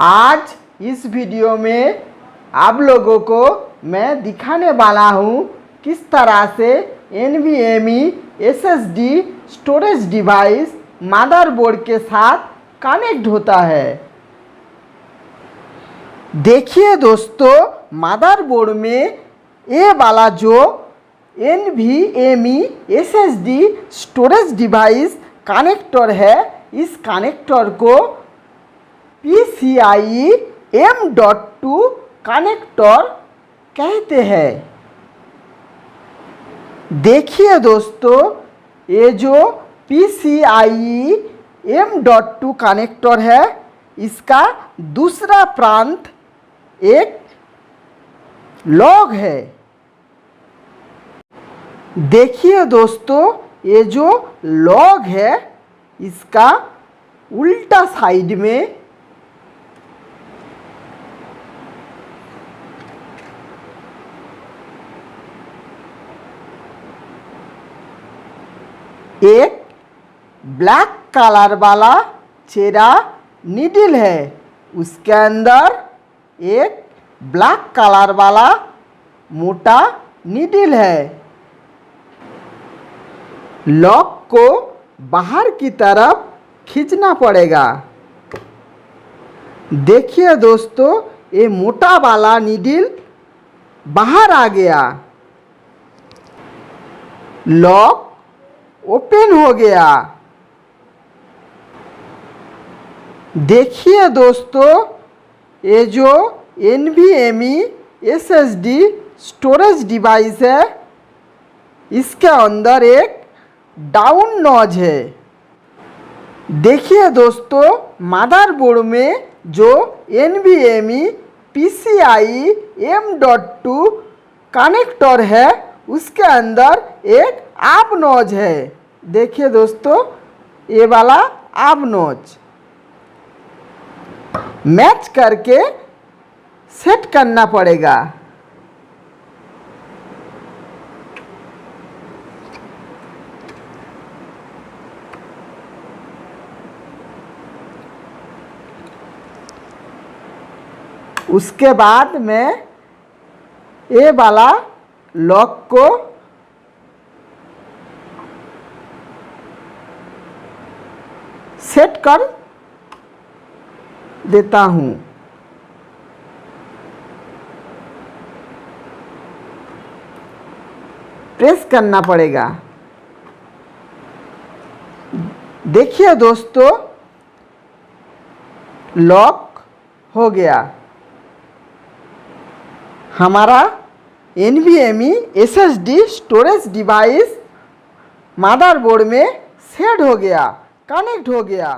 आज इस वीडियो में आप लोगों को मैं दिखाने वाला हूँ किस तरह से NVMe SSD storage device motherboard के साथ कनेक्ट होता है। देखिए दोस्तों, मदरबोर्ड में ये वाला जो NVMe SSD storage device connector है, इस कनेक्टर को PCIe M.2 कनेक्टर कहते हैं। देखिए दोस्तों, ये जो PCIe M.2 कनेक्टर है, इसका दूसरा प्रांत एक लॉग है। देखिए दोस्तों, ये जो लॉग है, इसका उल्टा साइड में एक ब्लैक कलर वाला चेरा नीडल है। उसके अंदर एक ब्लैक कलर वाला मोटा नीडल है। लॉक को बाहर की तरफ खींचना पड़ेगा। देखिए दोस्तों, ये मोटा वाला नीडल बाहर आ गया। लॉक ओपन हो गया। देखिए दोस्तों, ये जो NVMe SSD स्टोरेज डिवाइस है, इसके अंदर एक डाउन नॉच है। देखिए दोस्तों, मदरबोर्ड में जो NVMe PCIe M.2 कनेक्टर है, उसके अंदर एक आप नॉच है। देखिए दोस्तों, ये वाला आप नॉच मैच करके सेट करना पड़ेगा। उसके बाद मैं ये वाला लॉक को सेट कर देता हूँ। प्रेस करना पड़ेगा। देखिए दोस्तों, लॉक हो गया। हमारा NVMe SSD storage device motherboard में सेट हो गया, कनेक्ट हो गया।